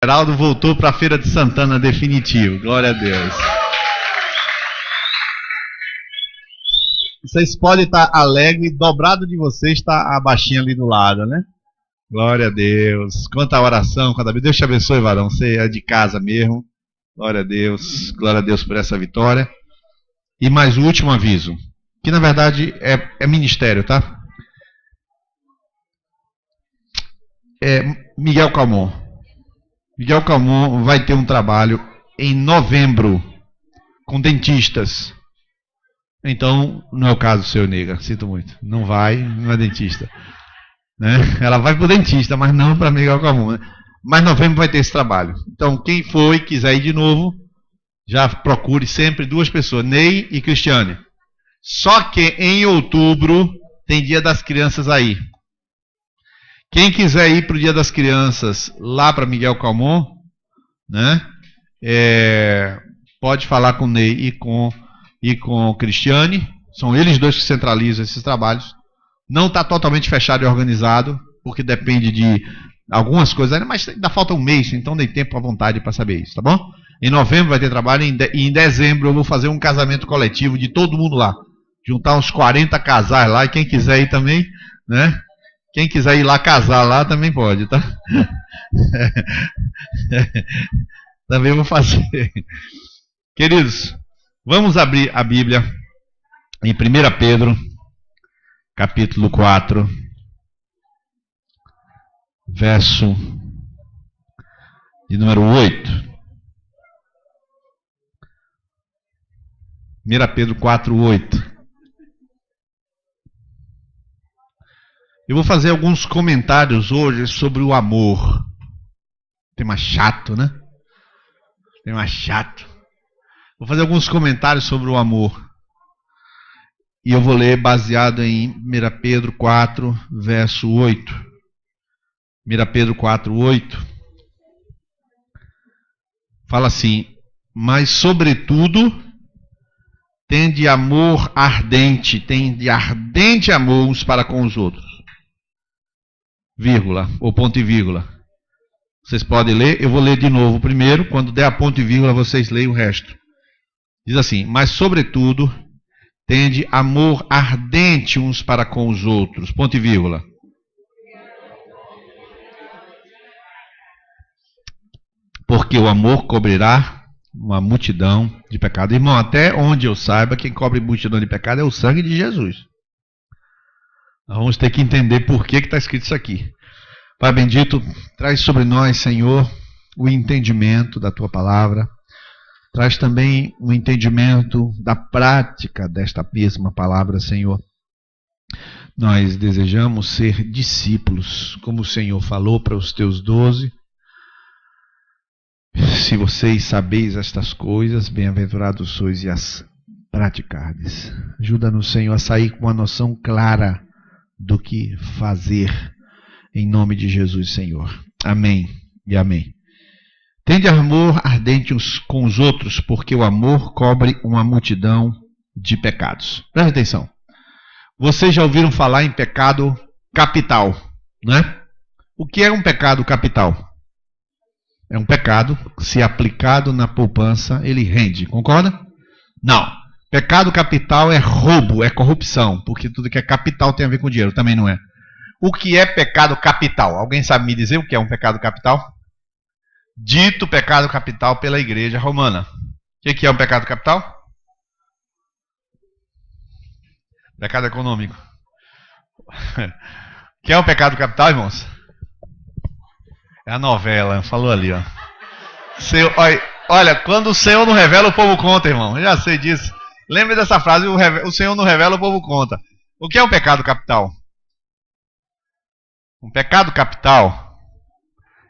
Geraldo voltou para a Feira de Santana definitivo. Glória a Deus. Vocês podem estar alegres, dobrado de vocês está a baixinha ali do lado, né? Glória a Deus. Quanta oração, quanta vida. Deus te abençoe, varão. Você é de casa mesmo. Glória a Deus. Glória a Deus por essa vitória. E mais o último aviso, que na verdade é ministério, tá? Miguel Calmon. Miguel Calmon vai ter um trabalho em novembro com dentistas. Então, não é o caso do seu, nega. Sinto muito. Não é dentista. Né? Ela vai para o dentista, mas não para Miguel Calmon. Né? Mas novembro vai ter esse trabalho. Então, quem for e quiser ir de novo, já procure sempre 2 pessoas, Ney e Cristiane. Só que em outubro tem Dia das Crianças aí. Quem quiser ir para o Dia das Crianças lá para Miguel Calmon, né? Pode falar com o Ney e com Cristiane. São eles 2 que centralizam esses trabalhos. Não está totalmente fechado e organizado, porque depende de algumas coisas, mas ainda falta um mês, então dei tempo à vontade para saber isso, tá bom? Em novembro vai ter trabalho e em dezembro eu vou fazer um casamento coletivo de todo mundo lá. Juntar uns 40 casais lá e quem quiser ir também, né? Quem quiser ir lá casar lá também pode, tá? Também vou fazer. Queridos, vamos abrir a Bíblia em 1 Pedro, capítulo 4, verso de número 8. 1 Pedro 4, 8. Eu vou fazer alguns comentários hoje sobre o amor. Tema chato, né? Tema chato. Vou fazer alguns comentários sobre o amor. E eu vou ler baseado em 1 Pedro 4, verso 8. 1 Pedro 4, 8. Fala assim: mas sobretudo tende amor ardente, tende ardente amor uns para com os outros. Vírgula, ou ponto e vírgula. Vocês podem ler, eu vou ler de novo primeiro, quando der a ponto e vírgula vocês leem o resto. Diz assim: mas sobretudo tende amor ardente uns para com os outros, ponto e vírgula. Porque o amor cobrirá uma multidão de pecados. Irmão, até onde eu saiba, quem cobre multidão de pecados é o sangue de Jesus. Nós vamos ter que entender por que está escrito isso aqui. Pai bendito, traz sobre nós, Senhor, o entendimento da Tua palavra. Traz também o entendimento da prática desta mesma palavra, Senhor. Nós desejamos ser discípulos, como o Senhor falou para os Teus 12. Se vocês sabeis estas coisas, bem-aventurados sois e as praticardes. Ajuda-nos, Senhor, a sair com uma noção clara do que fazer, em nome de Jesus, Senhor. Amém e amém. Tende amor ardente uns com os outros, porque o amor cobre uma multidão de pecados. Presta atenção. Vocês já ouviram falar em pecado capital, né? O que é um pecado capital? É um pecado que, se aplicado na poupança, ele rende. Concorda? Não. Pecado capital é roubo, é corrupção, porque tudo que é capital tem a ver com dinheiro, também não é. O que é pecado capital? Alguém sabe me dizer o que é um pecado capital? Dito pecado capital pela Igreja Romana. O que é um pecado capital? Pecado econômico. O que é um pecado capital, irmãos? É a novela, falou ali, ó. Olha, quando o Senhor não revela, o povo conta, irmão. Eu já sei disso. Lembre dessa frase, o Senhor não revela, o povo conta. O que é um pecado capital? Um pecado capital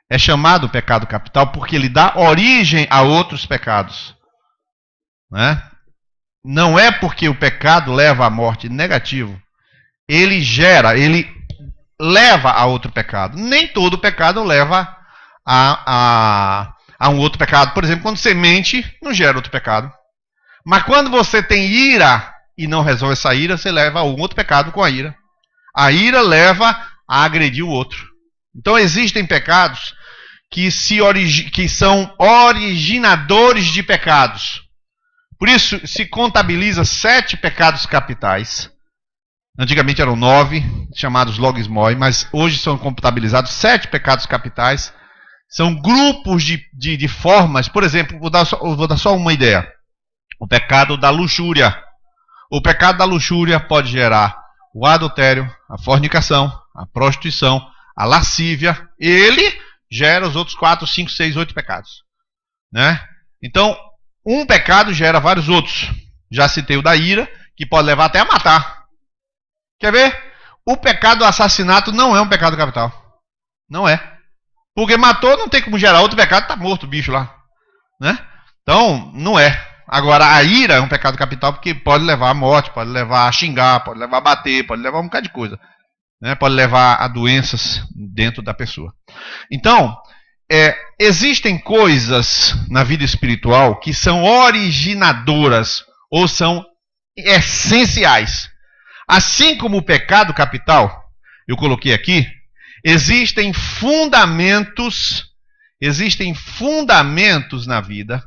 é chamado pecado capital porque ele dá origem a outros pecados. Né? Não é porque o pecado leva à morte negativo. Ele leva a outro pecado. Nem todo pecado leva a um outro pecado. Por exemplo, quando você mente, não gera outro pecado. Mas quando você tem ira e não resolve essa ira, você leva a um outro pecado com a ira. A ira leva a agredir o outro. Então existem pecados que são originadores de pecados. Por isso, se contabiliza 7 pecados capitais. Antigamente eram 9, chamados logismoi, mas hoje são contabilizados 7 pecados capitais. São grupos de formas. Por exemplo, vou dar só uma ideia. O pecado da luxúria. O pecado da luxúria pode gerar o adultério, a fornicação, a prostituição, a lascívia. Ele gera os outros 4, 5, 6, 8 pecados. Né? Então, um pecado gera vários outros. Já citei o da ira, que pode levar até a matar. Quer ver? O pecado do assassinato não é um pecado capital. Não é. Porque matou, não tem como gerar outro pecado, está morto o bicho lá. Né? Então, não é. Agora, a ira é um pecado capital porque pode levar à morte, pode levar a xingar, pode levar a bater, pode levar um bocado de coisa. Né? Pode levar a doenças dentro da pessoa. Então, existem coisas na vida espiritual que são originadoras ou são essenciais. Assim como o pecado capital, eu coloquei aqui, existem fundamentos na vida,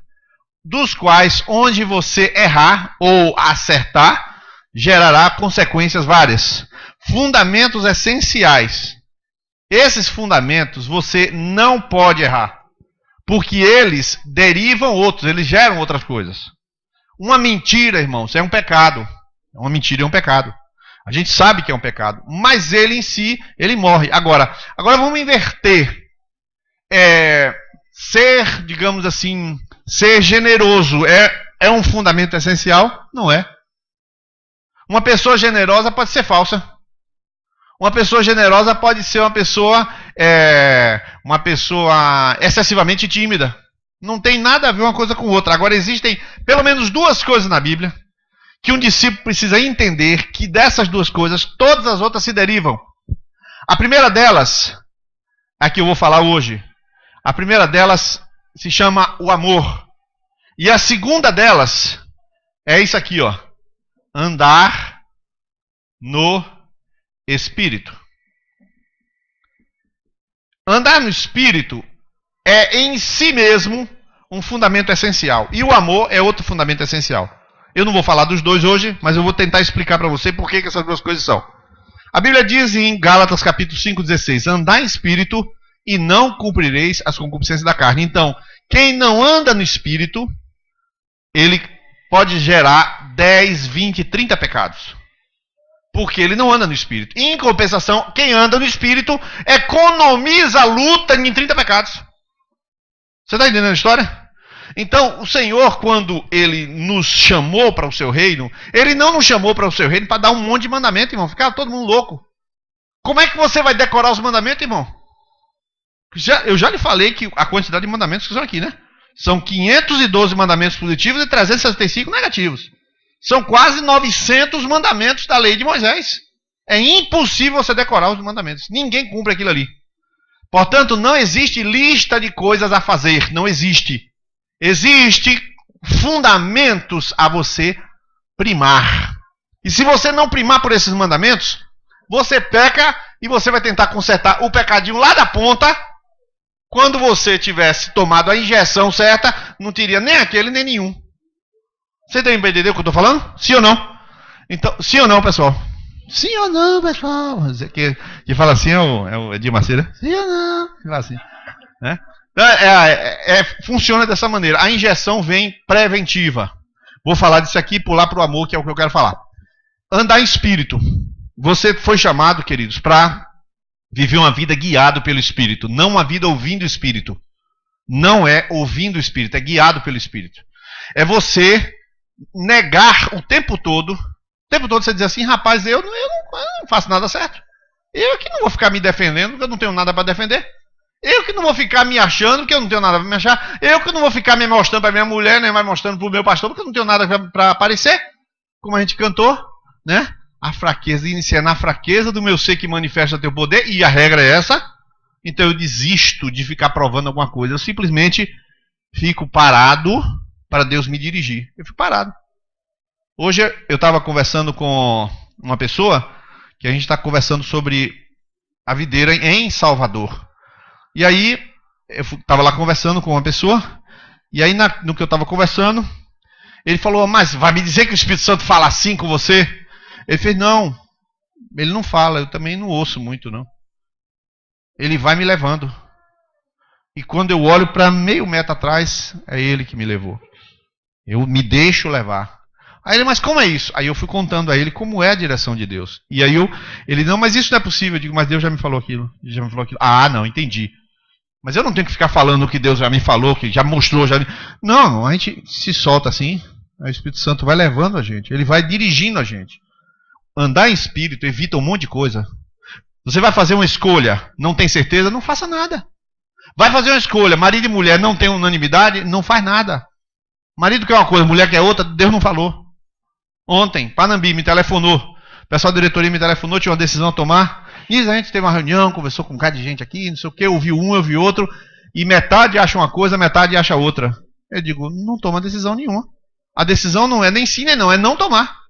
dos quais, onde você errar ou acertar, gerará consequências várias. Fundamentos essenciais. Esses fundamentos você não pode errar, porque eles derivam outros, eles geram outras coisas. Uma mentira, irmãos, é um pecado. Uma mentira é um pecado. A gente sabe que é um pecado, mas ele em si, ele morre. Agora vamos inverter. Ser, digamos assim, ser generoso é um fundamento essencial? Não é. Uma pessoa generosa pode ser falsa. Uma pessoa generosa pode ser uma pessoa excessivamente tímida. Não tem nada a ver uma coisa com outra. Agora, existem pelo menos 2 coisas na Bíblia que um discípulo precisa entender que dessas 2 coisas, todas as outras se derivam. A primeira delas, a que eu vou falar hoje, a primeira delas se chama o amor. E a segunda delas é isso aqui, ó. Andar no Espírito. Andar no Espírito é em si mesmo um fundamento essencial. E o amor é outro fundamento essencial. Eu não vou falar dos 2 hoje, mas eu vou tentar explicar para você por que essas 2 coisas são. A Bíblia diz em Gálatas capítulo 5:16, andar em Espírito e não cumprireis as concupiscências da carne. Então, quem não anda no Espírito, ele pode gerar 10, 20, 30 pecados. Porque ele não anda no Espírito. Em compensação, quem anda no Espírito economiza a luta em 30 pecados. Você está entendendo a história? Então, o Senhor, quando Ele nos chamou para o seu reino, Ele não nos chamou para o seu reino para dar um monte de mandamento, irmão. Ficar todo mundo louco. Como é que você vai decorar os mandamentos, irmão? Eu já lhe falei que a quantidade de mandamentos que são aqui, né? São 512 mandamentos positivos e 365 negativos. São quase 900 mandamentos da lei de Moisés. É impossível você decorar os mandamentos. Ninguém cumpre aquilo ali. Portanto, não existe lista de coisas a fazer. Não existe. Existem fundamentos a você primar. E se você não primar por esses mandamentos, você peca e você vai tentar consertar o pecadinho lá da ponta. Quando você tivesse tomado a injeção certa, não teria nem aquele nem nenhum. Você tem para entender o que eu estou falando? Sim ou não? Então, sim ou não, pessoal? Sim ou não, pessoal? Que fala assim é o Edir Maceira. Sim ou não? Fala assim. Né? Então, funciona dessa maneira. A injeção vem preventiva. Vou falar disso aqui e pular para o amor, que é o que eu quero falar. Andar em Espírito. Você foi chamado, queridos, para viver uma vida guiado pelo Espírito. Não uma vida ouvindo o Espírito. Não é ouvindo o Espírito, é guiado pelo Espírito. É você negar o tempo todo você dizer assim, rapaz, eu não faço nada certo. Eu que não vou ficar me defendendo, porque eu não tenho nada para defender. Eu que não vou ficar me achando, porque eu não tenho nada para me achar. Eu que não vou ficar me mostrando para minha mulher, nem mais mostrando para o meu pastor, porque eu não tenho nada para aparecer. Como a gente cantou, né? A fraqueza, inicia na fraqueza do meu ser que manifesta teu poder, e a regra é essa. Então eu desisto de ficar provando alguma coisa. Eu simplesmente fico parado para Deus me dirigir. Eu fico parado. Hoje eu estava conversando com uma pessoa, que a gente está conversando sobre a videira em Salvador. E aí eu estava lá conversando com uma pessoa, e aí no que eu estava conversando, ele falou, mas vai me dizer que o Espírito Santo fala assim com você? Ele fez, não, ele não fala, eu também não ouço muito, não. Ele vai me levando. E quando eu olho para meio metro atrás, é ele que me levou. Eu me deixo levar. Aí ele, mas como é isso? Aí eu fui contando a ele como é a direção de Deus. E aí ele, não, mas isso não é possível. Eu digo, mas Deus já me falou aquilo. Já me falou aquilo. Ah, não, entendi. Mas eu não tenho que ficar falando o que Deus já me falou, que já mostrou. Não, a gente se solta assim. Aí o Espírito Santo vai levando a gente. Ele vai dirigindo a gente. Andar em espírito evita um monte de coisa. Você vai fazer uma escolha, não tem certeza, não faça nada. Vai fazer uma escolha, marido e mulher não tem unanimidade, não faz nada. Marido quer uma coisa, mulher quer outra, Deus não falou. Ontem, Panambi me telefonou. O pessoal da diretoria me telefonou, tinha uma decisão a tomar. E a gente teve uma reunião, conversou com um cara de gente aqui, não sei o que, eu vi um, eu vi outro. E metade acha uma coisa, metade acha outra. Eu digo, não toma decisão nenhuma. A decisão não é nem sim nem não, é não tomar.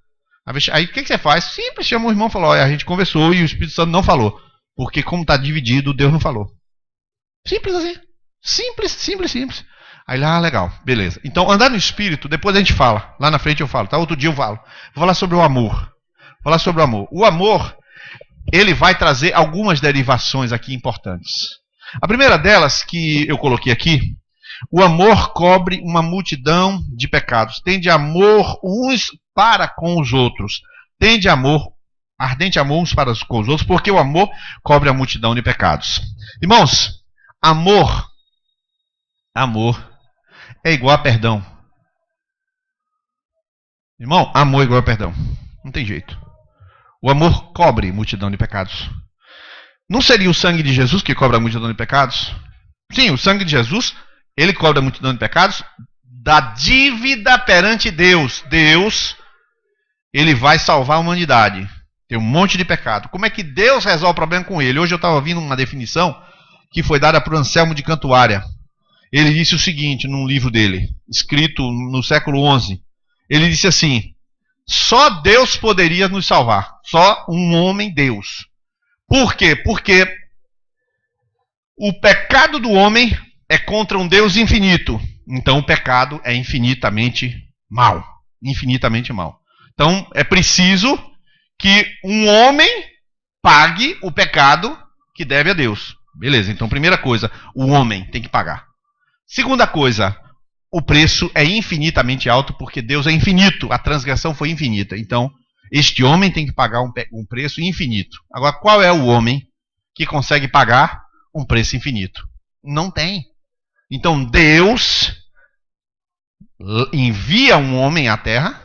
Aí o que você faz? Simples, chama o irmão e fala, olha, a gente conversou e o Espírito Santo não falou. Porque como está dividido, Deus não falou. Simples assim. Simples. Aí lá, legal, beleza. Então, andar no Espírito, depois a gente fala. Lá na frente eu falo, tá? Outro dia eu falo. Vou falar sobre o amor. Vou falar sobre o amor. O amor, ele vai trazer algumas derivações aqui importantes. A primeira delas, que eu coloquei aqui, o amor cobre uma multidão de pecados. Tende amor uns para com os outros. Tende amor, ardente amor uns para com os outros, porque o amor cobre a multidão de pecados. Irmãos, amor é igual a perdão. Irmão, amor é igual a perdão. Não tem jeito. O amor cobre multidão de pecados. Não seria o sangue de Jesus que cobre a multidão de pecados? Sim, o sangue de Jesus, ele cobre a multidão de pecados da dívida perante Deus. Deus, ele vai salvar a humanidade. Tem um monte de pecado. Como é que Deus resolve o problema com ele? Hoje eu estava ouvindo uma definição que foi dada por Anselmo de Cantuária. Ele disse o seguinte num livro dele, escrito no século XI. Ele disse assim, só Deus poderia nos salvar. Só um homem Deus. Por quê? Porque o pecado do homem é contra um Deus infinito. Então o pecado é infinitamente mal. Infinitamente mal. Então é preciso que um homem pague o pecado que deve a Deus. Beleza, então primeira coisa, o homem tem que pagar. Segunda coisa, o preço é infinitamente alto porque Deus é infinito, a transgressão foi infinita. Então, este homem tem que pagar um preço infinito. Agora, qual é o homem que consegue pagar um preço infinito? Não tem. Então, Deus envia um homem à terra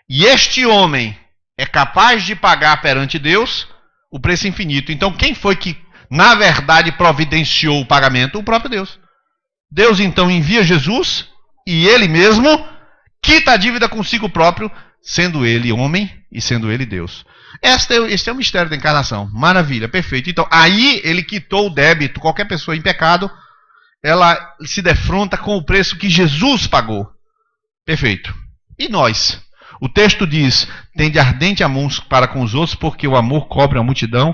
e este homem é capaz de pagar perante Deus o preço infinito. Então, quem foi que, na verdade, providenciou o pagamento? O próprio Deus. Deus então envia Jesus e ele mesmo quita a dívida consigo próprio, sendo ele homem e sendo ele Deus. Este é o mistério da encarnação. Maravilha, perfeito. Então, aí ele quitou o débito. Qualquer pessoa em pecado, ela se defronta com o preço que Jesus pagou. Perfeito. E nós? O texto diz, tende ardente amor para com os outros, porque o amor cobre a multidão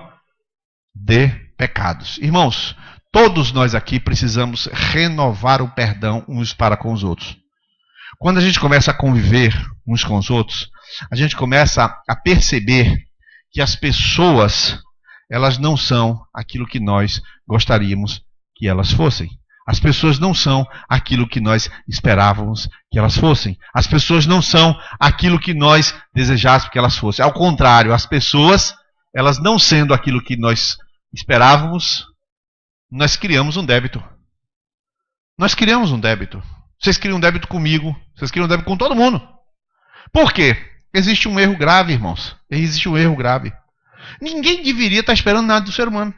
de pecados. Irmãos, todos nós aqui precisamos renovar o perdão uns para com os outros. Quando a gente começa a conviver uns com os outros, a gente começa a perceber que as pessoas, elas não são aquilo que nós gostaríamos que elas fossem. As pessoas não são aquilo que nós esperávamos que elas fossem. As pessoas não são aquilo que nós desejássemos que elas fossem. Ao contrário, as pessoas, elas não sendo aquilo que nós esperávamos, nós criamos um débito. Nós criamos um débito. Vocês criam um débito comigo, vocês criam um débito com todo mundo. Por quê? Existe um erro grave, irmãos. Existe um erro grave. Ninguém deveria estar esperando nada do ser humano.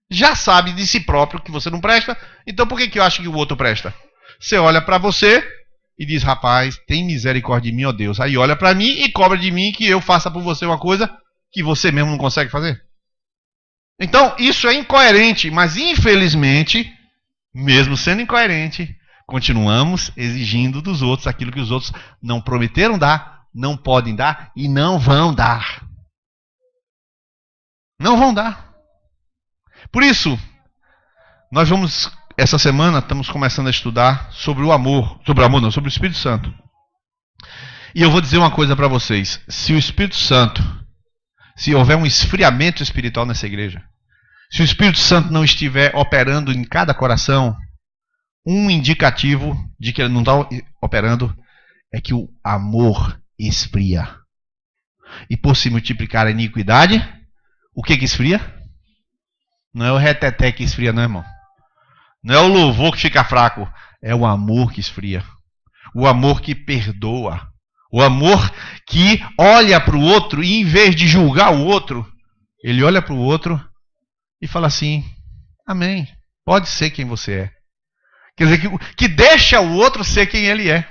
Já sabe de si próprio que você não presta, então por que eu acho que o outro presta? Você olha para você e diz, rapaz, tem misericórdia de mim, ó Deus. Aí olha para mim e cobra de mim que eu faça por você uma coisa que você mesmo não consegue fazer. Então, isso é incoerente, mas infelizmente, mesmo sendo incoerente, continuamos exigindo dos outros aquilo que os outros não prometeram dar, não podem dar e não vão dar. Não vão dar. Por isso, nós vamos essa semana estamos começando a estudar sobre o amor. Sobre o amor não, sobre o Espírito Santo. E eu vou dizer uma coisa para vocês. Se o Espírito Santo, se houver um esfriamento espiritual nessa igreja, se o Espírito Santo não estiver operando em cada coração, um indicativo de que ele não está operando é que o amor esfria. E por se multiplicar a iniquidade, o que esfria? Não é o reteté que esfria, não, irmão. Não é o louvor que fica fraco. É o amor que esfria. O amor que perdoa. O amor que olha para o outro e, em vez de julgar o outro, ele olha para o outro e fala assim: amém, pode ser quem você é. Quer dizer, que deixa o outro ser quem ele é.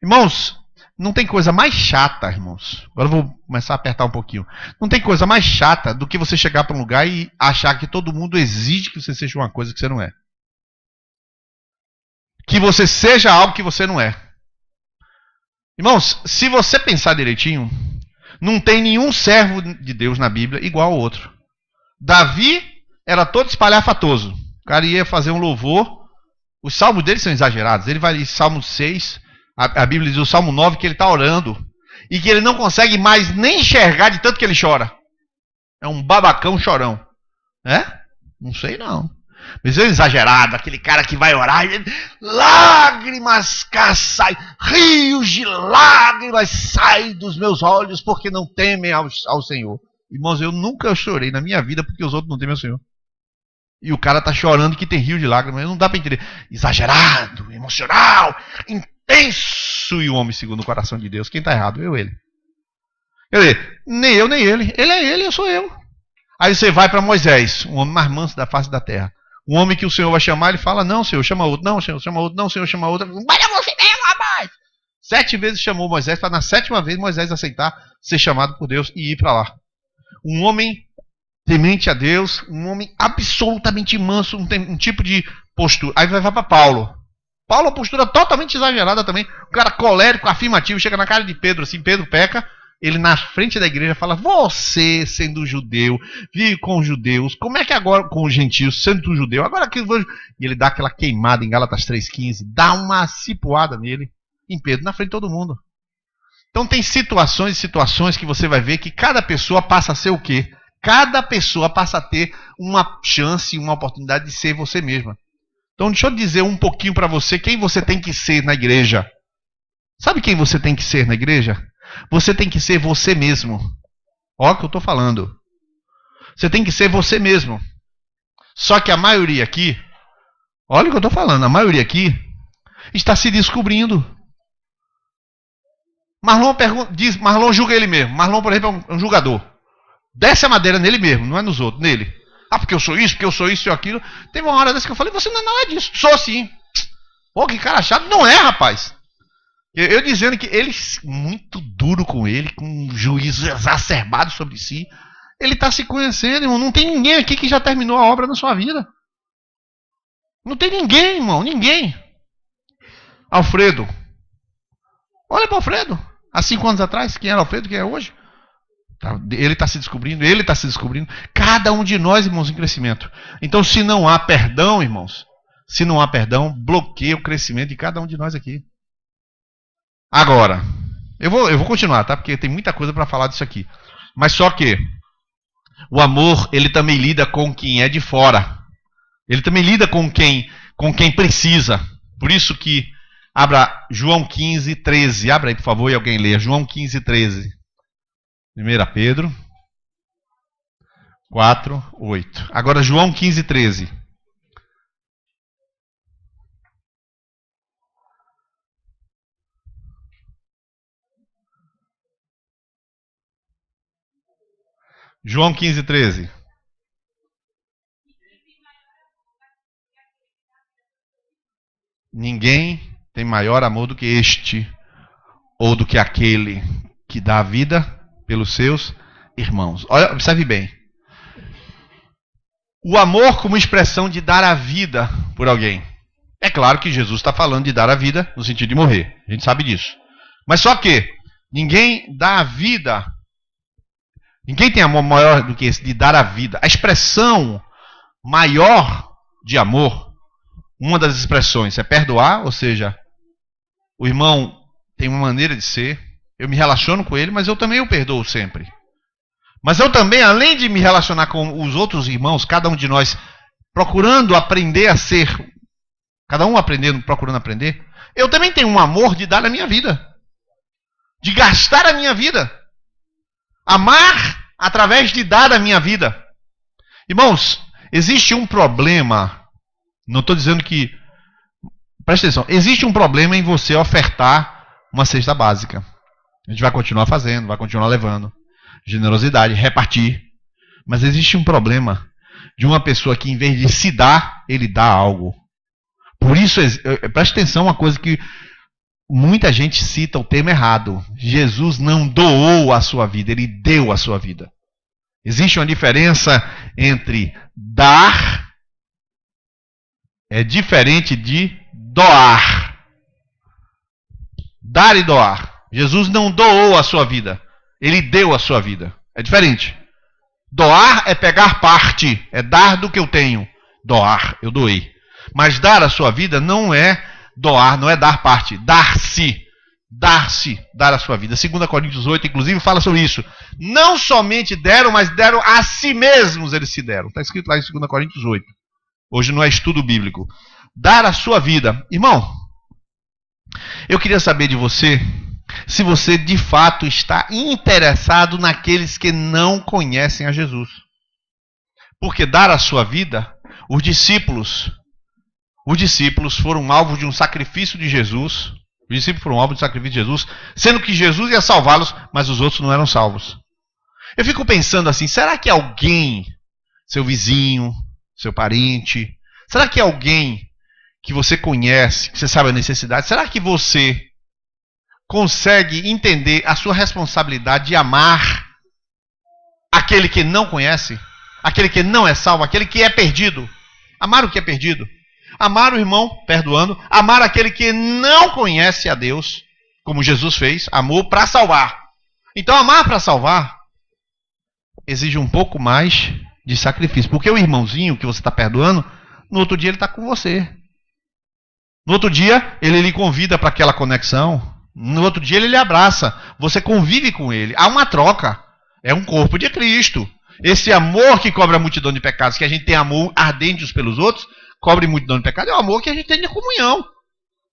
Irmãos, não tem coisa mais chata, irmãos. Agora eu vou começar a apertar um pouquinho. Não tem coisa mais chata do que você chegar para um lugar e achar que todo mundo exige que você seja uma coisa que você não é. Que você seja algo que você não é. Irmãos, se você pensar direitinho, não tem nenhum servo de Deus na Bíblia igual ao outro. Davi era todo espalhafatoso. O cara ia fazer um louvor. Os salmos dele são exagerados. Ele vai em Salmo 6, a Bíblia diz o Salmo 9 que ele está orando. E que ele não consegue mais nem enxergar de tanto que ele chora. É um babacão chorão. É? Não sei não. Mas é exagerado, aquele cara que vai orar, lágrimas saem, rios de lágrimas saem dos meus olhos, porque não temem ao Senhor. Irmãos, eu nunca chorei na minha vida porque os outros não temem ao Senhor. E o cara está chorando que tem rio de lágrimas, não dá para entender. Exagerado, emocional, intenso, e o homem segundo o coração de Deus. Quem está errado? Eu ou ele? Quer dizer, nem eu nem ele. Ele é ele, eu sou eu. Aí você vai para Moisés, o homem mais manso da face da terra. Um homem que o Senhor vai chamar, ele fala: não, Senhor, chama outro. Não, Senhor, chama outro. Não, Senhor, chama outro. Mas é você mesmo, rapaz! 7 vezes chamou Moisés, para na 7ª vez Moisés aceitar ser chamado por Deus e ir para lá. Um homem temente a Deus, um homem absolutamente manso, um tipo de postura. Aí vai para Paulo. Paulo, a postura totalmente exagerada também. O cara colérico, afirmativo, chega na cara de Pedro, assim, Pedro peca. Ele na frente da igreja fala: você, sendo judeu, vive com os judeus, como é que agora com os gentios, sendo judeu, agora que e ele dá aquela queimada em Gálatas 3,15, dá uma cipuada nele, em Pedro, na frente de todo mundo. Então tem situações e situações que você vai ver que cada pessoa passa a ser o quê? Cada pessoa passa a ter uma chance, uma oportunidade de ser você mesma. Então deixa eu dizer um pouquinho para você quem você tem que ser na igreja. Sabe quem você tem que ser na igreja? Você tem que ser você mesmo. Olha o que eu estou falando. Você tem que ser você mesmo. Só que a maioria aqui, olha o que eu estou falando, a maioria aqui está se descobrindo. Marlon julga ele mesmo. Marlon, por exemplo, é um julgador. Desce a madeira nele mesmo, não é nos outros, nele. Ah, porque eu sou isso e aquilo. Teve uma hora dessa que eu falei: você não é disso. Sou sim. Pô, que cara chato. Não é, rapaz. Eu dizendo que ele, muito duro com ele, com um juízo exacerbado sobre si, ele está se conhecendo, irmão. Não tem ninguém aqui que já terminou a obra na sua vida. Não tem ninguém, irmão, ninguém. Alfredo. Olha para Alfredo. Há 5 anos atrás, quem era Alfredo, quem é hoje? Ele está se descobrindo, Cada um de nós, irmãos, em crescimento. Então, se não há perdão, irmãos, bloqueia o crescimento de cada um de nós aqui. Agora, eu vou continuar, tá? Porque tem muita coisa para falar disso aqui. Mas só que o amor, ele também lida com quem é de fora. Ele também lida com quem precisa. Por isso que abra João 15:13. Abra aí, por favor, e alguém leia. João 15:13. 1 Pedro 4:8. Agora João 15:13. João 15:13. Ninguém tem maior amor do que este, ou do que aquele que dá a vida pelos seus irmãos. Olha, observe bem. O amor como expressão de dar a vida por alguém. É claro que Jesus está falando de dar a vida no sentido de morrer. A gente sabe disso. Mas só que ninguém dá a vida. Ninguém tem amor maior do que esse de dar a vida. A expressão maior de amor Uma das expressões é perdoar, ou seja, o irmão tem uma maneira de ser, eu me relaciono com ele, mas eu também o perdoo sempre. Mas eu também, além de me relacionar com os outros irmãos, cada um de nós procurando aprender a ser, cada um aprendendo, procurando aprender, eu também tenho um amor de dar a minha vida, de gastar a minha vida, amar através de dar a minha vida. Irmãos, existe um problema. Não estou dizendo que... Presta atenção. Existe um problema em você ofertar uma cesta básica. A gente vai continuar fazendo, vai continuar levando. Generosidade, repartir. Mas existe um problema de uma pessoa que, em vez de se dar, ele dá algo. Por isso, presta atenção, uma coisa que muita gente cita o termo errado. Jesus não doou a sua vida, ele deu a sua vida. Existe uma diferença entre dar... É diferente de doar. Dar e doar. Jesus não doou a sua vida. Ele deu a sua vida. É diferente. Doar é pegar parte. É dar do que eu tenho. Doar, eu doei. Mas dar a sua vida não é doar, não é dar parte. Dar-se. Dar-se, dar a sua vida. 2 Coríntios 8, inclusive, fala sobre isso. Não somente deram, mas deram a si mesmos, eles se deram. Está escrito lá em 2 Coríntios 8. Hoje não é estudo bíblico. Dar a sua vida. Irmão, eu queria saber de você se você de fato está interessado naqueles que não conhecem a Jesus. Porque dar a sua vida, os discípulos foram alvo de um sacrifício de Jesus. Os discípulos foram alvo de sacrifício de Jesus, sendo que Jesus ia salvá-los, mas os outros não eram salvos. Eu fico pensando assim, será que alguém, seu vizinho, seu parente, será que alguém que você conhece, que você sabe a necessidade, será que você consegue entender a sua responsabilidade de amar aquele que não conhece, aquele que não é salvo, aquele que é perdido? Amar o que é perdido. Amar o irmão, perdoando. Amar aquele que não conhece a Deus, como Jesus fez, amou para salvar. Então amar para salvar exige um pouco mais de sacrifício. Porque o irmãozinho que você está perdoando, no outro dia ele está com você. No outro dia ele lhe convida para aquela conexão. No outro dia ele lhe abraça. Você convive com ele. Há uma troca. É um corpo de Cristo. Esse amor que cobre a multidão de pecados, que a gente tem amor ardente uns pelos outros, cobre multidão de pecados, é o amor que a gente tem de comunhão.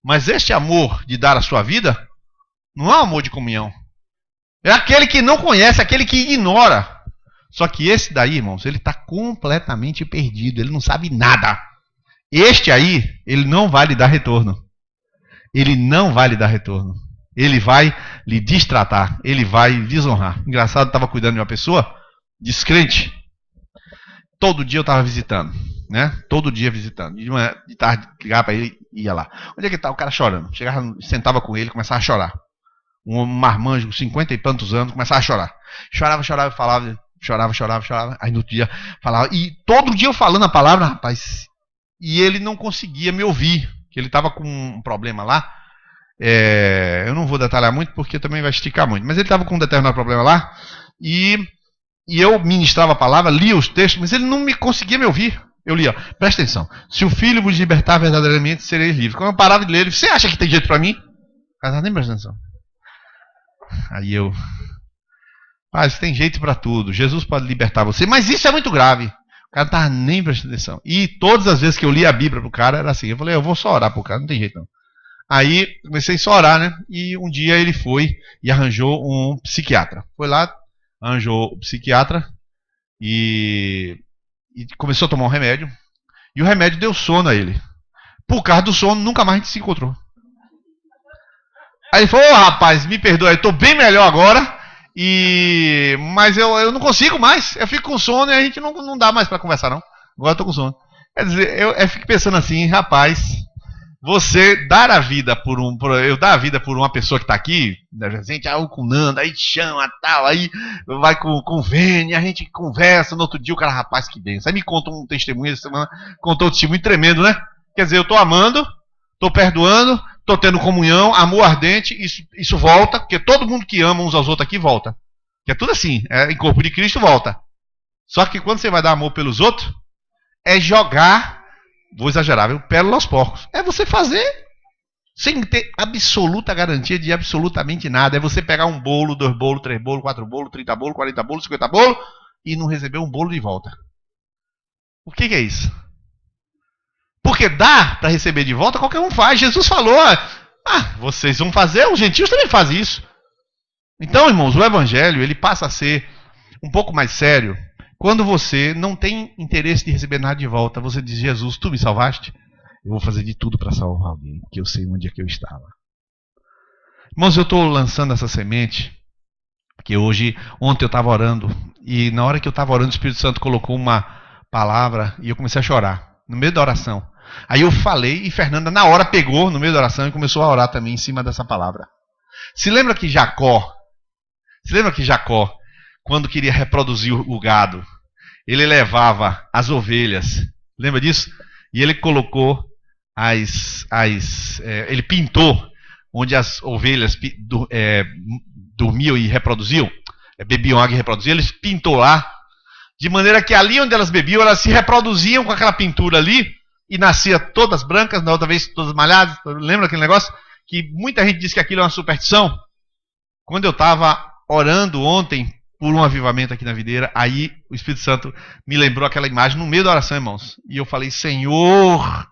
Mas este amor de dar a sua vida não é um amor de comunhão. É aquele que não conhece, aquele que ignora. Só que esse daí, irmãos, ele está completamente perdido. Ele não sabe nada. Este aí, ele não vai lhe dar retorno. Ele não vai lhe dar retorno. Ele vai lhe destratar. Ele vai lhe desonrar. Engraçado, eu estava cuidando de uma pessoa descrente. Todo dia eu estava visitando. Né? Todo dia visitando. De tarde, ligava para ele e ia lá. Onde é que está? O cara chorando. Chegava, sentava com ele, começava a chorar. Um marmanjo com 50 e tantos anos, começava a chorar. Chorava, falava, chorava. Aí no outro dia falava. E todo dia eu falando a palavra, rapaz. E ele não conseguia me ouvir. Que ele estava com um problema lá. Eu não vou detalhar muito, porque também vai esticar muito. Mas ele estava com um determinado problema lá. E eu ministrava a palavra, lia os textos, mas ele não me conseguia me ouvir. Eu li, ó, presta atenção. Se o Filho vos libertar verdadeiramente, sereis livres. Quando eu parava de ler, ele, você acha que tem jeito para mim? O cara nem presta atenção. Aí eu, mas tem jeito para tudo. Jesus pode libertar você. Mas isso é muito grave. O cara não estava nem prestando atenção. E todas as vezes que eu li a Bíblia pro cara, era assim. Eu falei, eu vou só orar pro cara, não tem jeito não. Aí comecei só a orar, né? E um dia ele foi e arranjou um psiquiatra. Foi lá, arranjou o psiquiatra e começou a tomar um remédio. E o remédio deu sono a ele. Por causa do sono, nunca mais a gente se encontrou. Aí ele falou, rapaz, me perdoa, eu estou bem melhor agora. Mas eu não consigo mais. Eu fico com sono e a gente não dá mais para conversar, não. Agora eu estou com sono. Quer dizer, eu fico pensando assim, rapaz, você dar a vida eu dar a vida por uma pessoa que está aqui, a gente com Nanda, aí chama, tal, aí vai com o Vênia, a gente conversa, no outro dia o cara, rapaz, que bem. Aí me conta um testemunho essa semana, contou um testemunho tremendo, né? Quer dizer, eu estou amando, estou perdoando, estou tendo comunhão, amor ardente, isso volta, porque todo mundo que ama uns aos outros aqui volta. Que é tudo assim, em corpo de Cristo volta. Só que quando você vai dar amor pelos outros, é jogar vou exagerar, viu? Pérola aos porcos. É você fazer sem ter absoluta garantia de absolutamente nada. É você pegar um bolo, 2 bolos, 3 bolos, 4 bolos, 30 bolos, 40 bolos, 50 bolos e não receber um bolo de volta. O que é isso? Porque dá para receber de volta, qualquer um faz. Jesus falou, vocês vão fazer, os gentios também fazem isso. Então, irmãos, o evangelho ele passa a ser um pouco mais sério quando você não tem interesse de receber nada de volta. Você diz, Jesus, tu me salvaste? Eu vou fazer de tudo para salvar alguém, que eu sei onde é que eu estava. Irmãos, eu estou lançando essa semente, porque ontem eu estava orando, e na hora que eu estava orando, o Espírito Santo colocou uma palavra, e eu comecei a chorar, no meio da oração. Aí eu falei, e Fernanda na hora pegou, no meio da oração, e começou a orar também em cima dessa palavra. Se lembra que Jacó, quando queria reproduzir o gado, ele levava as ovelhas, lembra disso? E ele colocou ele pintou onde as ovelhas dormiam e reproduziam, bebiam água e reproduziam, ele pintou lá, de maneira que ali onde elas bebiam, elas se reproduziam com aquela pintura ali, e nascia todas brancas, na outra vez todas malhadas. Lembra aquele negócio? Que muita gente diz que aquilo é uma superstição. Quando eu estava orando ontem por um avivamento aqui na videira, aí o Espírito Santo me lembrou aquela imagem no meio da oração, irmãos. E eu falei, Senhor,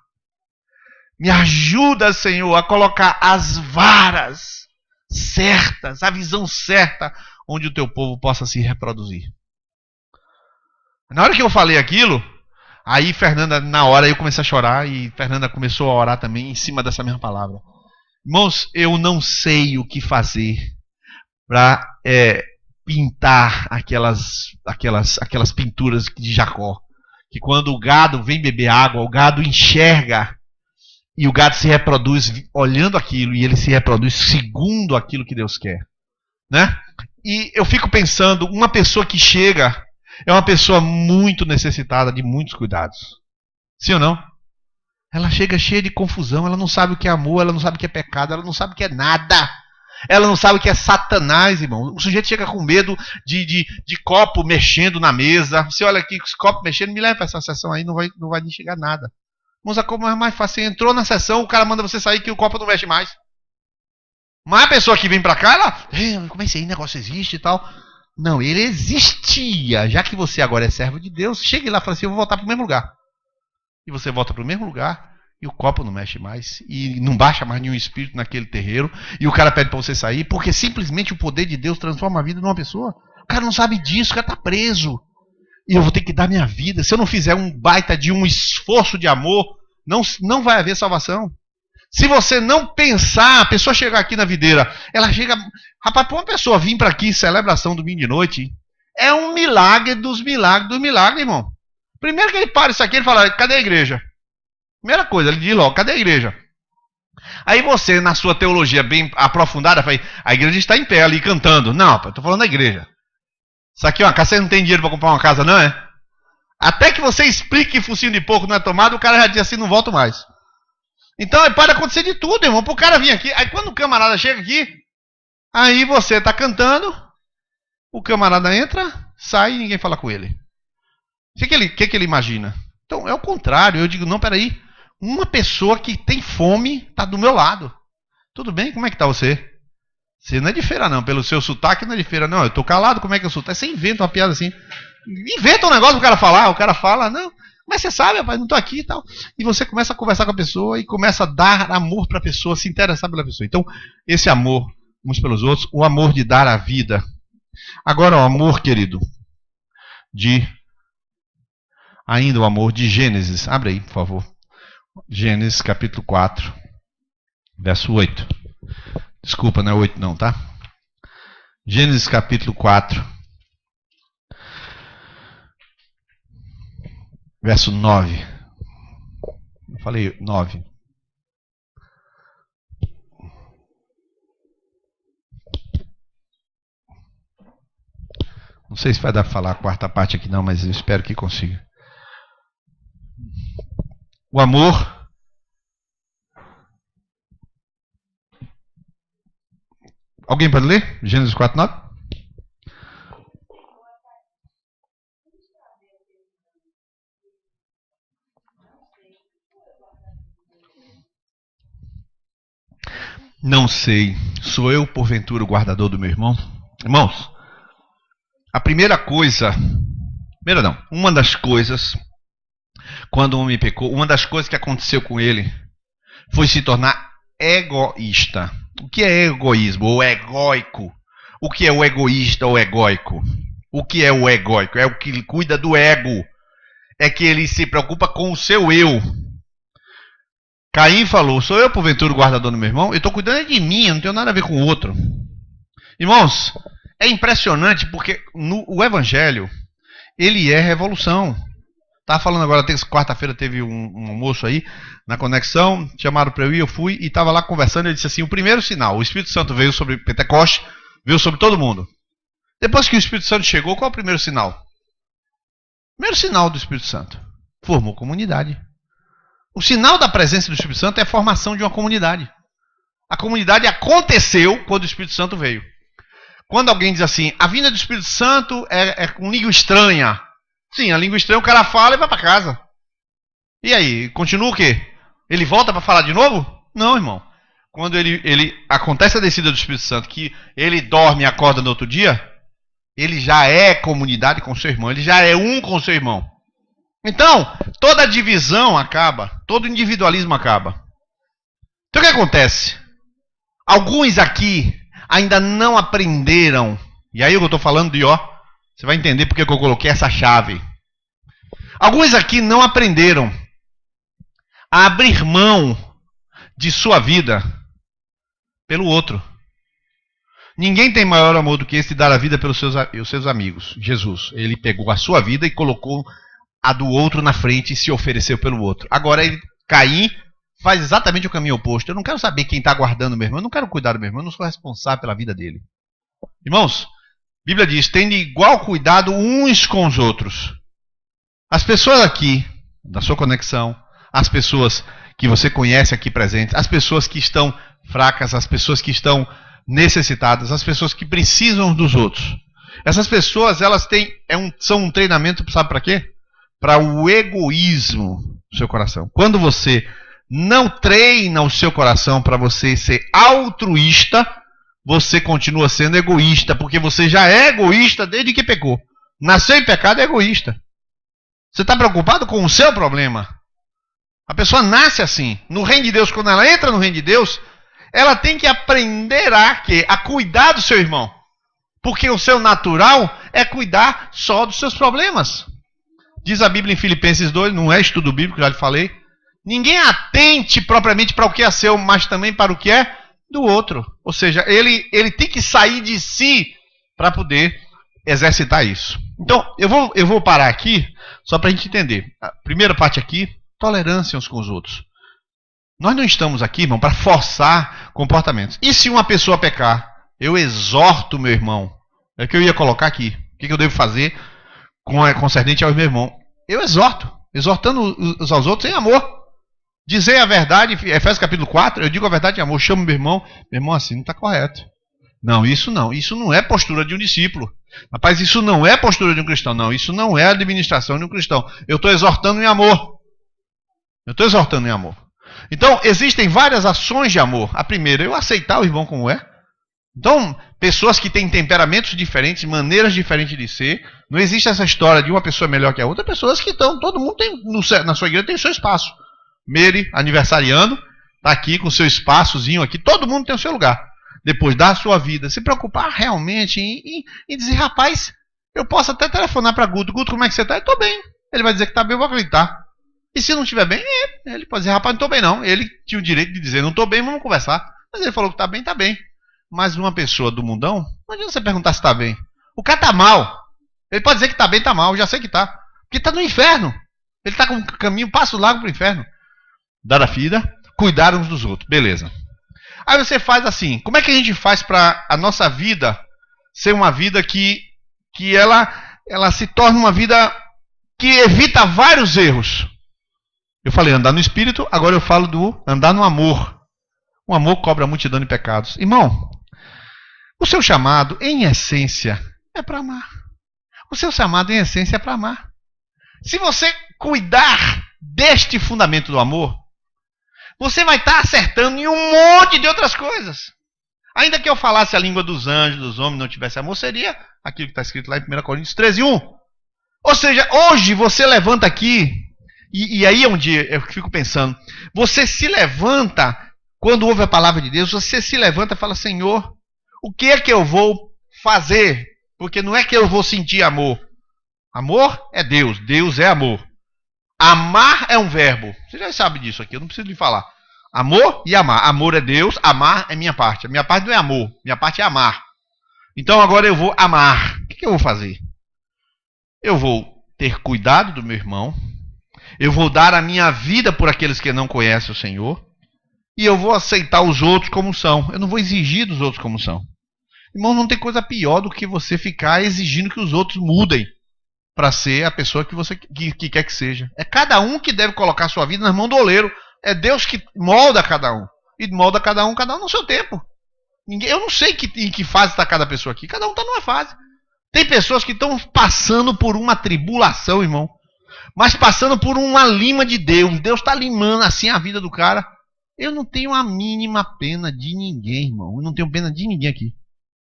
me ajuda, Senhor, a colocar as varas certas, a visão certa, onde o teu povo possa se reproduzir. Na hora que eu falei aquilo, aí Fernanda, na hora eu comecei a chorar e Fernanda começou a orar também em cima dessa mesma palavra. Irmãos, eu não sei o que fazer para pintar aquelas pinturas de Jacó. Que quando o gado vem beber água, o gado enxerga e o gado se reproduz olhando aquilo e ele se reproduz segundo aquilo que Deus quer. Né? E eu fico pensando, uma pessoa que chega é uma pessoa muito necessitada de muitos cuidados. Sim ou não? Ela chega cheia de confusão, ela não sabe o que é amor, ela não sabe o que é pecado, ela não sabe o que é nada. Ela não sabe o que é Satanás, irmão. O sujeito chega com medo de copo mexendo na mesa. Você olha aqui, os copos mexendo, me leva para essa sessão aí, não vai nem chegar nada. Mas como é mais fácil, você entrou na sessão, o cara manda você sair que o copo não mexe mais. Mas a pessoa que vem para cá, ela, como é que esse negócio existe e tal? Não, ele existia. Já que você agora é servo de Deus, chegue lá e fala assim, eu vou voltar para o mesmo lugar. E você volta para o mesmo lugar e o copo não mexe mais. E não baixa mais nenhum espírito naquele terreiro. E o cara pede para você sair porque simplesmente o poder de Deus transforma a vida de uma pessoa. O cara não sabe disso, o cara está preso. E eu vou ter que dar minha vida. Se eu não fizer um baita de um esforço de amor, não vai haver salvação. Se você não pensar, a pessoa chegar aqui na videira, ela chega... Rapaz, para uma pessoa vir para aqui, celebração domingo de noite, é um milagre dos milagres, irmão. Primeiro que ele para isso aqui, ele fala, cadê a igreja? Primeira coisa, ele diz logo, cadê a igreja? Aí você, na sua teologia bem aprofundada, fala, a igreja está em pé ali cantando. Não, eu estou falando da igreja. Isso aqui é uma casa, você não tem dinheiro para comprar uma casa, não é? Até que você explique que focinho de porco não é tomado, o cara já diz assim, não volto mais. Então pode acontecer de tudo, irmão, para o cara vir aqui. Aí quando o camarada chega aqui, aí você está cantando, o camarada entra, sai e ninguém fala com ele. O que ele imagina? Então é o contrário, eu digo, não, peraí, uma pessoa que tem fome está do meu lado. Tudo bem? Como é que está você? Você não é de feira não, pelo seu sotaque não é de feira não, eu estou calado, como é que eu sou? Você inventa uma piada assim, inventa um negócio pro cara falar, o cara fala, não, mas você sabe, rapaz, não estou aqui e tal. E você começa a conversar com a pessoa e começa a dar amor para a pessoa, se interessar pela pessoa. Então, esse amor uns pelos outros, o amor de dar a vida. Agora o amor, querido, ainda o amor de Gênesis. Abre aí, por favor. Gênesis capítulo 4, verso 8. Desculpa, não é 8 não, tá? Gênesis capítulo 4, verso 9. Eu falei 9. Não sei se vai dar para falar a quarta parte aqui não, mas eu espero que consiga. O amor Alguém pode ler? Gênesis 4, 9? Não sei, sou eu porventura o guardador do meu irmão? Irmãos, a primeira coisa, uma das coisas, quando o homem pecou, uma das coisas que aconteceu com ele foi se tornar egoísta. O que é egoísmo ou egóico? O que é o egoísta ou egóico? O que é o egóico? É o que cuida do ego. É que ele se preocupa com o seu eu. Caim falou, sou eu porventura o guardador do meu irmão? Eu estou cuidando de mim, eu não tenho nada a ver com o outro. Irmãos, é impressionante porque o evangelho, ele é revolução. Estava falando agora, quarta-feira teve um almoço aí, na conexão, chamaram para eu ir, eu fui, e estava lá conversando, ele disse assim, o primeiro sinal, o Espírito Santo veio sobre Pentecoste, veio sobre todo mundo. Depois que o Espírito Santo chegou, qual é o primeiro sinal? O primeiro sinal do Espírito Santo, formou comunidade. O sinal da presença do Espírito Santo é a formação de uma comunidade. A comunidade aconteceu quando o Espírito Santo veio. Quando alguém diz assim, a vinda do Espírito Santo é com língua estranha. Sim, a língua estranha o cara fala e vai para casa. E aí, continua o quê? Ele volta para falar de novo? Não, irmão. Quando ele acontece a descida do Espírito Santo, que ele dorme e acorda no outro dia, ele já é comunidade com seu irmão, ele já é um com seu irmão. Então, toda a divisão acaba, todo o individualismo acaba. Então o que acontece? Alguns aqui ainda não aprenderam, e aí eu estou falando de você vai entender porque que eu coloquei essa chave. Alguns aqui não aprenderam a abrir mão de sua vida pelo outro. Ninguém tem maior amor do que esse de dar a vida pelos seus amigos. Jesus, ele pegou a sua vida e colocou a do outro na frente e se ofereceu pelo outro. Agora, Caim faz exatamente o caminho oposto. Eu não quero saber quem está guardando o meu irmão, eu não quero cuidar do meu irmão, eu não sou responsável pela vida dele. Irmãos, a Bíblia diz, tende igual cuidado uns com os outros. As pessoas aqui, da sua conexão, as pessoas que você conhece aqui presentes, as pessoas que estão fracas, as pessoas que estão necessitadas, as pessoas que precisam dos outros. Essas pessoas, elas são um treinamento, sabe para quê? Para o egoísmo do seu coração. Quando você não treina o seu coração para você ser altruísta, você continua sendo egoísta, porque você já é egoísta desde que pecou. Nasceu em pecado, é egoísta. Você está preocupado com o seu problema. A pessoa nasce assim. No reino de Deus, quando ela entra no reino de Deus, ela tem que aprender a cuidar do seu irmão. Porque o seu natural é cuidar só dos seus problemas. Diz a Bíblia em Filipenses 2, não é estudo bíblico, já lhe falei. Ninguém atente propriamente para o que é seu, mas também para o que é do outro. Ou seja, ele tem que sair de si para poder exercitar isso. Então, eu vou parar aqui, só para a gente entender. A primeira parte aqui, tolerância uns com os outros. Nós não estamos aqui, irmão, para forçar comportamentos. E se uma pessoa pecar, eu exorto meu irmão. É o que eu ia colocar aqui. O que eu devo fazer concernente ao meu irmão? Eu exortando uns aos outros em amor. Dizer a verdade, Efésios capítulo 4, eu digo a verdade em amor, chamo meu irmão assim não está correto. Não, isso não é postura de um discípulo. Rapaz, isso não é postura de um cristão, não, isso não é a administração de um cristão. Eu estou exortando em amor. Então, existem várias ações de amor. A primeira, eu aceitar o irmão como é. Então, pessoas que têm temperamentos diferentes, maneiras diferentes de ser, não existe essa história de uma pessoa melhor que a outra, pessoas que estão, todo mundo tem, na sua igreja tem o seu espaço. Meire, aniversariando, está aqui com o seu espaçozinho aqui, todo mundo tem o seu lugar. Depois da sua vida, se preocupar realmente em dizer, rapaz, eu posso até telefonar para Guto, como é que você está? Eu estou bem. Ele vai dizer que está bem, eu vou acreditar. E se não estiver bem, ele pode dizer, rapaz, não estou bem não. Ele tinha o direito de dizer, não estou bem, vamos conversar. Mas ele falou que está bem, está bem. Mas uma pessoa do mundão, não adianta você perguntar se está bem. O cara está mal. Ele pode dizer que está bem, está mal, eu já sei que está. Porque está no inferno. Ele está com um caminho, passo largo para o inferno. Dar a vida, cuidar uns dos outros. Beleza. Aí você faz assim. Como é que a gente faz para a nossa vida ser uma vida que ela se torne uma vida que evita vários erros? Eu falei andar no espírito, agora eu falo do andar no amor. O amor cobra a multidão de pecados. Irmão, o seu chamado, em essência, é para amar. O seu chamado, em essência, é para amar. Se você cuidar deste fundamento do amor, você vai estar acertando em um monte de outras coisas. Ainda que eu falasse a língua dos anjos, dos homens, não tivesse amor, seria aquilo que está escrito lá em 1 Coríntios 13:1. Ou seja, hoje você levanta aqui, e aí é um dia eu fico pensando, você se levanta, quando ouve a palavra de Deus, você se levanta e fala, Senhor, o que é que eu vou fazer? Porque não é que eu vou sentir amor. Amor é Deus, Deus é amor. Amar é um verbo. Você já sabe disso aqui, eu não preciso lhe falar. Amor e amar. Amor é Deus, amar é minha parte. A minha parte não é amor, minha parte é amar. Então agora eu vou amar. O que eu vou fazer? Eu vou ter cuidado do meu irmão. Eu vou dar a minha vida por aqueles que não conhecem o Senhor. E eu vou aceitar os outros como são. Eu não vou exigir dos outros como são. Irmão, não tem coisa pior do que você ficar exigindo que os outros mudem para ser a pessoa que você que quer que seja. É cada um que deve colocar sua vida nas mãos do oleiro. É Deus que molda cada um. E molda cada um no seu tempo. Eu não sei em que fase está cada pessoa aqui. Cada um está numa fase. Tem pessoas que estão passando por uma tribulação, irmão. Mas passando por uma lima de Deus. Deus está limando assim a vida do cara. Eu não tenho a mínima pena de ninguém, irmão. Eu não tenho pena de ninguém aqui.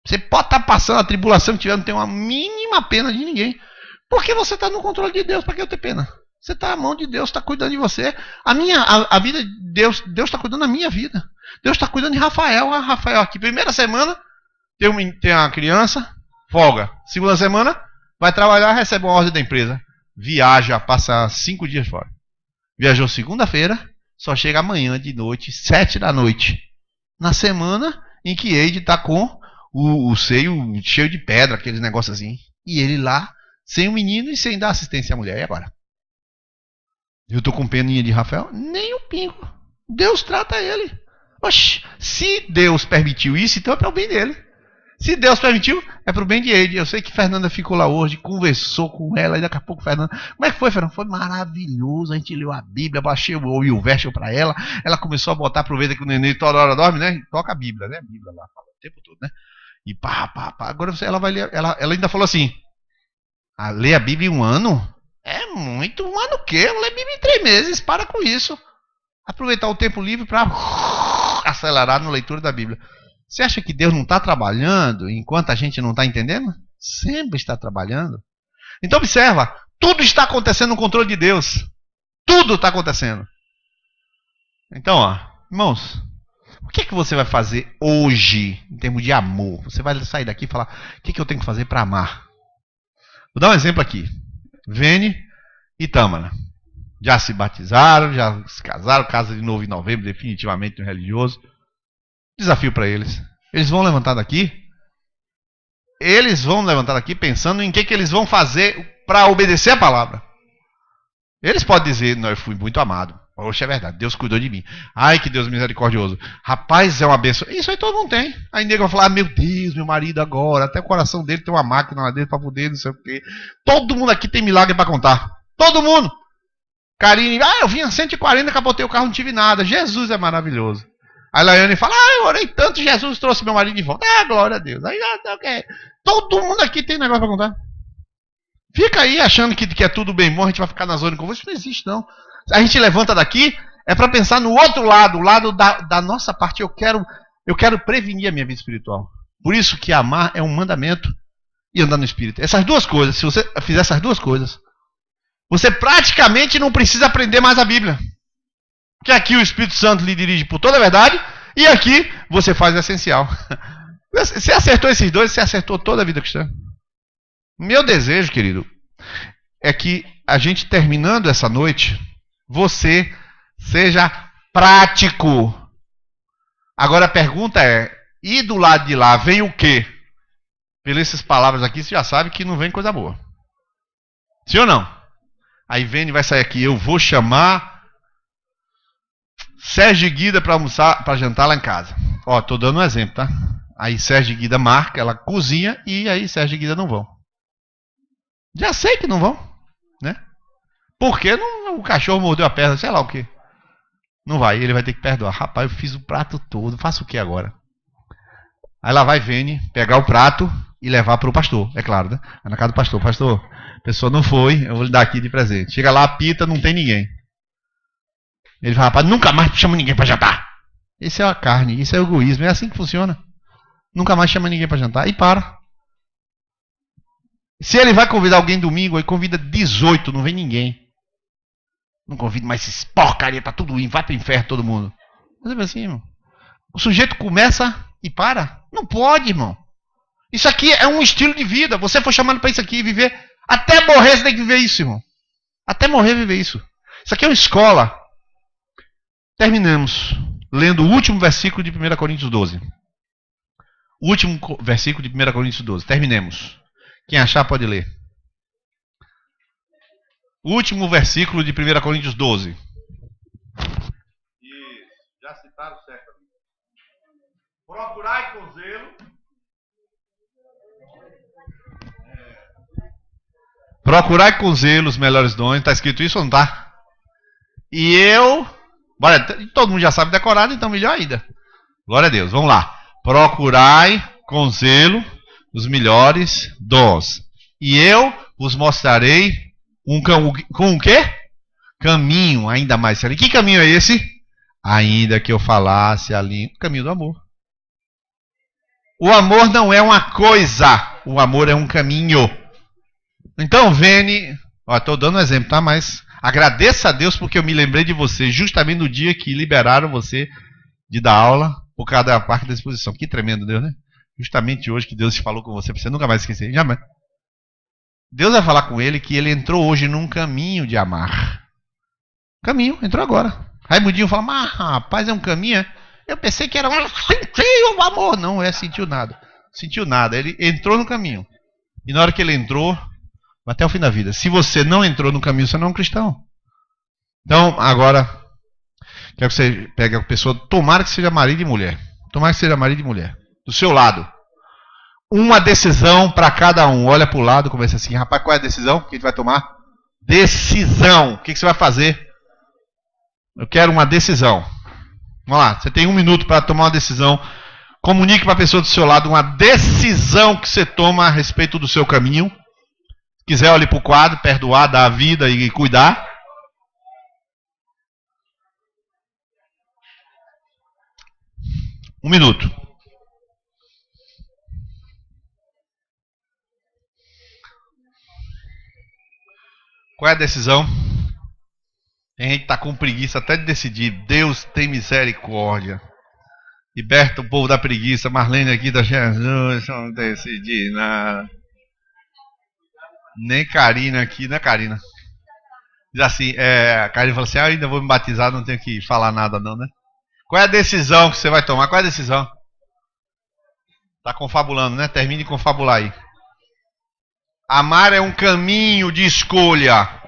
Você pode estar passando a tribulação que tiver, não tem uma mínima pena de ninguém. Porque você está no controle de Deus. Para que eu ter pena? Você está na mão de Deus, está cuidando de você. A vida de Deus está cuidando da minha vida. Deus está cuidando de Rafael. Rafael aqui, primeira semana, tem uma criança, folga. Segunda semana, vai trabalhar, recebe uma ordem da empresa. Viaja, passa 5 dias fora. Viajou segunda-feira, só chega amanhã de noite, 7 da noite. Na semana em que Eide está com o seio cheio de pedra, aqueles negócios assim. E ele lá, sem o menino e sem dar assistência à mulher. E agora? Eu estou com peninha de Rafael? Nem um pingo. Deus trata ele. Oxi, se Deus permitiu isso, então é para o bem dele. Se Deus permitiu, é para o bem de Eide. Eu sei que Fernanda ficou lá hoje, conversou com ela, e daqui a pouco Fernanda... Como é que foi, Fernanda? Foi maravilhoso. A gente leu a Bíblia, baixei o verso para ela. Ela começou a botar, aproveita que o neném toda hora dorme, né? Toca a Bíblia, né? A Bíblia lá, fala o tempo todo, né? E pá. Agora ela vai ler... Ela ainda falou assim, ler a Bíblia em um ano? É muito, um ano o quê? Eu leio a Bíblia em 3 meses, para com isso. Aproveitar o tempo livre para acelerar na leitura da Bíblia. Você acha que Deus não está trabalhando enquanto a gente não está entendendo? Sempre está trabalhando. Então observa, tudo está acontecendo no controle de Deus. Tudo está acontecendo. Então, irmãos, o que você vai fazer hoje em termos de amor? Você vai sair daqui e falar, o que eu tenho que fazer para amar? Vou dar um exemplo aqui. Vene e Tâmara. Já se batizaram, já se casaram, casa de novo em novembro, definitivamente no religioso. Desafio para eles. Eles vão levantar daqui. Eles vão levantar daqui pensando em que eles vão fazer para obedecer a palavra. Eles podem dizer, não, eu fui muito amado. Poxa, é verdade, Deus cuidou de mim. Ai, que Deus misericordioso. Rapaz, é uma benção. Isso aí todo mundo tem. Aí nego vai falar, meu Deus, meu marido agora, até o coração dele tem uma máquina lá dentro para poder, não sei o quê. Todo mundo aqui tem milagre para contar. Todo mundo. Karine, eu vim a 140, capotei o carro, não tive nada. Jesus é maravilhoso. Aí Laiane fala, eu orei tanto, Jesus trouxe meu marido de volta. Glória a Deus. Aí, okay. Todo mundo aqui tem negócio para contar. Fica aí achando que é tudo bem bom, a gente vai ficar na zona de conforto. Isso não existe, não. A gente levanta daqui, é para pensar no outro lado, o lado da nossa parte. Eu quero prevenir a minha vida espiritual. Por isso que amar é um mandamento e andar no Espírito. Essas duas coisas, se você fizer essas duas coisas, você praticamente não precisa aprender mais a Bíblia. Porque aqui o Espírito Santo lhe dirige por toda a verdade e aqui você faz o essencial. Você acertou esses dois, você acertou toda a vida cristã. Meu desejo, querido, é que a gente terminando essa noite, você seja prático. Agora a pergunta é, e do lado de lá vem o quê? Pelas essas palavras aqui, você já sabe que não vem coisa boa. Sim ou não? Aí Vene vai sair aqui, eu vou chamar Sérgio e Guida para almoçar, para jantar lá em casa. Tô dando um exemplo, tá? Aí Sérgio e Guida marca, ela cozinha e aí Sérgio e Guida não vão. Já sei que não vão, né? Porque o cachorro mordeu a perna, sei lá o quê. Não vai, ele vai ter que perdoar. Rapaz, eu fiz o prato todo, faço o que agora? Aí lá vai Vene pegar o prato e levar para o pastor, é claro, né? Vai na casa do pastor. Pastor, a pessoa não foi, eu vou lhe dar aqui de presente. Chega lá, apita, não tem ninguém. Ele fala, rapaz, nunca mais chama ninguém para jantar. Isso é a carne, isso é o egoísmo, é assim que funciona. Nunca mais chama ninguém para jantar e para. Se ele vai convidar alguém domingo, ele convida 18, não vem ninguém. Não convida mais esses porcaria, tá tudo indo, vai pro inferno todo mundo. Mas é assim, irmão. O sujeito começa e para. Não pode, irmão. Isso aqui é um estilo de vida. Você foi chamado para isso aqui, viver. Até morrer você tem que viver isso, irmão. Até morrer viver isso. Isso aqui é uma escola. Terminamos lendo o último versículo de 1 Coríntios 12. O último versículo de 1 Coríntios 12. Terminemos. Quem achar pode ler. O último versículo de 1 Coríntios 12. Isso. Já citaram certo. Procurai com zelo. Procurai com zelo os melhores dons. Está escrito isso ou não está? E eu... Bora, todo mundo já sabe decorado, então melhor ainda. Glória a Deus. Vamos lá. Procurai com zelo os melhores dons. E eu vos mostrarei com o quê? Caminho ainda mais. Que caminho é esse? Ainda que eu falasse a língua. Caminho do amor. O amor não é uma coisa. O amor é um caminho. Então, Vene, estou dando um exemplo, tá? Mas agradeça a Deus porque eu me lembrei de você justamente no dia que liberaram você de dar aula por causa da parte da exposição. Que tremendo, Deus, né? Justamente hoje que Deus falou com você, para você nunca mais esquecer. Jamais. Deus vai falar com ele que ele entrou hoje num caminho de amar. Caminho, entrou agora. Raimundinho fala, mas rapaz, é um caminho, é? Eu pensei que era sentiu o amor. Não sentiu nada. Sentiu nada. Ele entrou no caminho. E na hora que ele entrou, até o fim da vida. Se você não entrou no caminho, você não é um cristão. Então, agora, quero que você pegue a pessoa, tomara que seja marido e mulher. Tomara que seja marido e mulher. Do seu lado. Uma decisão para cada um. Olha para o lado e começa assim, rapaz, qual é a decisão que a gente vai tomar? Decisão. O que você vai fazer? Eu quero uma decisão. Vamos lá, você tem 1 minuto para tomar uma decisão. Comunique para a pessoa do seu lado uma decisão que você toma a respeito do seu caminho. Se quiser, olhe para o quadro, perdoar, dar a vida e cuidar. Um minuto. Qual é a decisão? Tem gente que está com preguiça até de decidir. Deus tem misericórdia. Liberta o povo da preguiça. Marlene aqui da Jesus, não decidi nada. Nem Karina aqui, né, Karina? Diz assim, a Karina fala assim, eu ainda vou me batizar, não tenho que falar nada não, né? Qual é a decisão que você vai tomar? Qual é a decisão? Está confabulando, né? Termine de confabular aí. Amar é um caminho de escolha.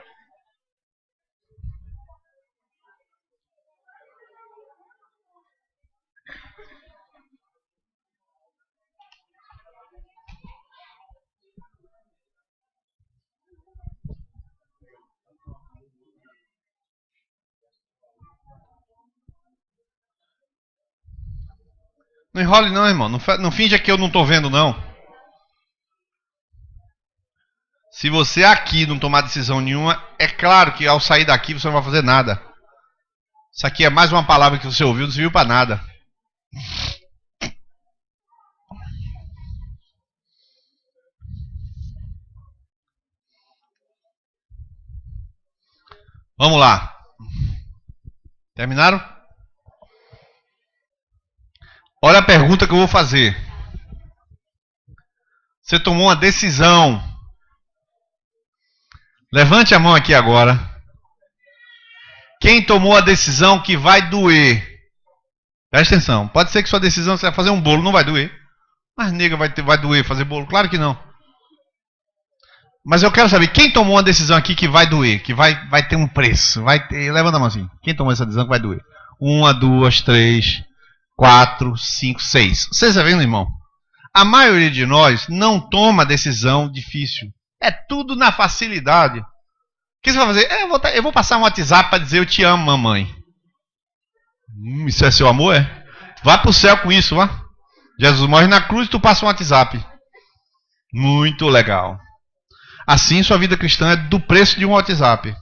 Não enrole não, irmão. Não finja que eu não estou vendo, não. Se você aqui não tomar decisão nenhuma, é claro que ao sair daqui você não vai fazer nada. Isso aqui é mais uma palavra que você ouviu, não serviu para nada. Vamos lá. Terminaram? Olha a pergunta que eu vou fazer. Você tomou uma decisão. Levante a mão aqui agora. Quem tomou a decisão que vai doer? Presta atenção. Pode ser que sua decisão você vai fazer um bolo, não vai doer. Mas nega, vai doer fazer bolo? Claro que não. Mas eu quero saber, quem tomou uma decisão aqui que vai doer? Que vai ter um preço? Levanta a mão assim. Quem tomou essa decisão que vai doer? 1, 2, 3, 4, 5, 6. Vocês estão vendo, irmão? A maioria de nós não toma decisão difícil. É tudo na facilidade. O que você vai fazer? Eu vou passar um WhatsApp para dizer eu te amo, mamãe. Isso é seu amor, é? Vá para o céu com isso, vá. Jesus morre na cruz e tu passa um WhatsApp. Muito legal. Assim sua vida cristã é do preço de um WhatsApp.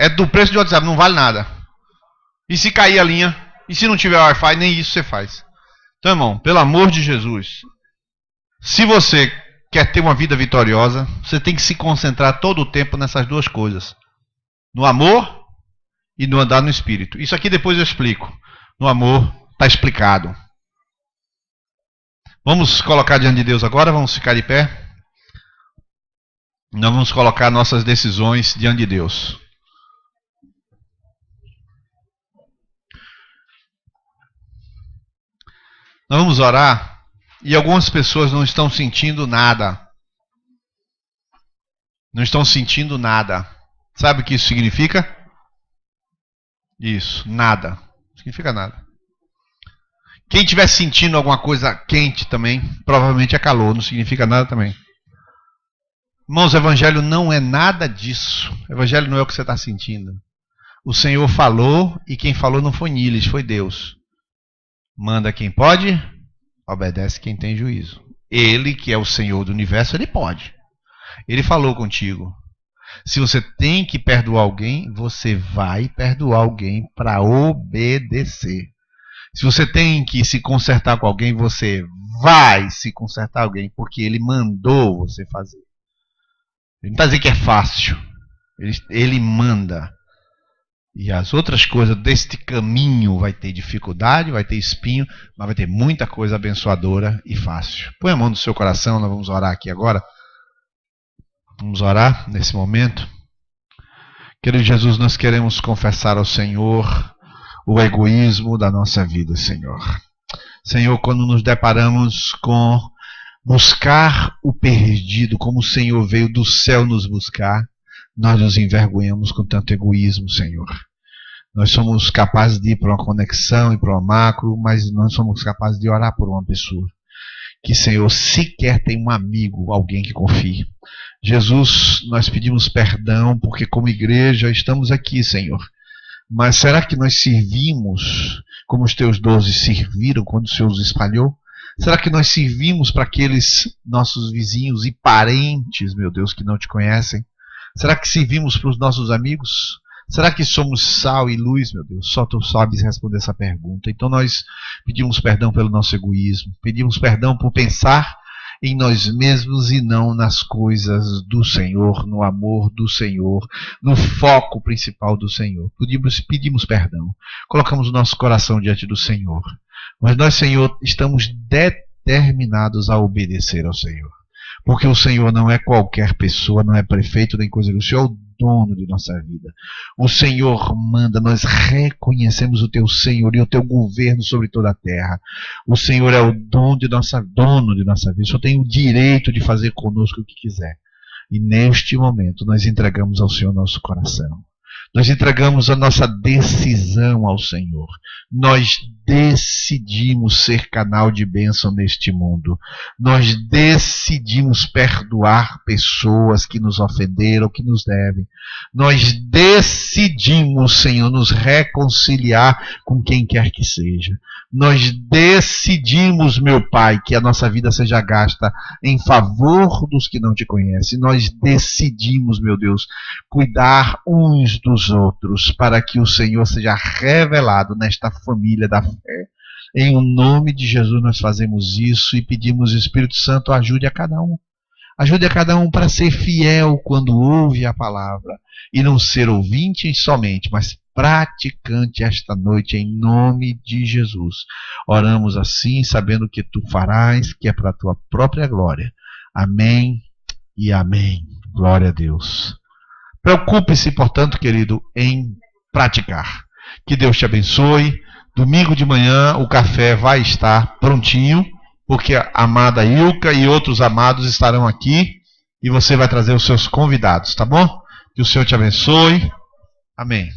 É do preço do WhatsApp, não vale nada. E se cair a linha? E se não tiver Wi-Fi, nem isso você faz. Então, irmão, pelo amor de Jesus, se você quer ter uma vida vitoriosa, você tem que se concentrar todo o tempo nessas duas coisas. No amor e no andar no Espírito. Isso aqui depois eu explico. No amor está explicado. Vamos colocar diante de Deus agora, vamos ficar de pé. Nós vamos colocar nossas decisões diante de Deus. Nós vamos orar e algumas pessoas não estão sentindo nada. Não estão sentindo nada. Sabe o que isso significa? Isso, nada. Significa nada. Quem estiver sentindo alguma coisa quente também, provavelmente é calor, não significa nada também. Irmãos, o Evangelho não é nada disso. O Evangelho não é o que você está sentindo. O Senhor falou e quem falou não foi Niles, foi Deus. Manda quem pode, obedece quem tem juízo. Ele, que é o Senhor do universo, ele pode. Ele falou contigo. Se você tem que perdoar alguém, você vai perdoar alguém para obedecer. Se você tem que se consertar com alguém, você vai se consertar com alguém, porque ele mandou você fazer. Ele não está dizendo que é fácil. Ele manda. E as outras coisas deste caminho vai ter dificuldade, vai ter espinho, mas vai ter muita coisa abençoadora e fácil. Põe a mão no seu coração, nós vamos orar aqui agora. Vamos orar nesse momento. Querido Jesus, nós queremos confessar ao Senhor o egoísmo da nossa vida, Senhor. Senhor, quando nos deparamos com buscar o perdido, como o Senhor veio do céu nos buscar, nós nos envergonhamos com tanto egoísmo, Senhor. Nós somos capazes de ir para uma conexão e para uma macro, mas não somos capazes de orar por uma pessoa. Que, Senhor, sequer tem um amigo, alguém que confie. Jesus, nós pedimos perdão, porque como igreja estamos aqui, Senhor. Mas será que nós servimos como os teus 12 serviram quando o Senhor os espalhou? Será que nós servimos para aqueles nossos vizinhos e parentes, meu Deus, que não te conhecem? Será que servimos para os nossos amigos? Será que somos sal e luz, meu Deus? Só tu sabes responder essa pergunta. Então nós pedimos perdão pelo nosso egoísmo. Pedimos perdão por pensar em nós mesmos e não nas coisas do Senhor, no amor do Senhor, no foco principal do Senhor. Pedimos perdão. Colocamos o nosso coração diante do Senhor. Mas nós, Senhor, estamos determinados a obedecer ao Senhor. Porque o Senhor não é qualquer pessoa, não é prefeito nem coisa. O Senhor é o dono de nossa vida. O Senhor manda, nós reconhecemos o teu Senhor e o teu governo sobre toda a terra. O Senhor é o dono de nossa vida. O Senhor tem o direito de fazer conosco o que quiser. E neste momento nós entregamos ao Senhor nosso coração. Nós entregamos a nossa decisão ao Senhor. Nós decidimos ser canal de bênção neste mundo. Nós decidimos perdoar pessoas que nos ofenderam, que nos devem. Nós decidimos, Senhor, nos reconciliar com quem quer que seja. Nós decidimos, meu Pai, que a nossa vida seja gasta em favor dos que não te conhecem. Nós decidimos, meu Deus, cuidar uns dos outros para que o Senhor seja revelado nesta família da fé. Em o nome de Jesus nós fazemos isso e pedimos, Espírito Santo, ajude a cada um. Ajude a cada um para ser fiel quando ouve a palavra e não ser ouvinte somente, mas praticante esta noite em nome de Jesus. Oramos assim, sabendo que tu farás, que é para a tua própria glória. Amém e amém. Glória a Deus. Preocupe-se, portanto, querido, em praticar. Que Deus te abençoe. Domingo de manhã o café vai estar prontinho, porque a amada Ilka e outros amados estarão aqui e você vai trazer os seus convidados, tá bom? Que o Senhor te abençoe. Amém.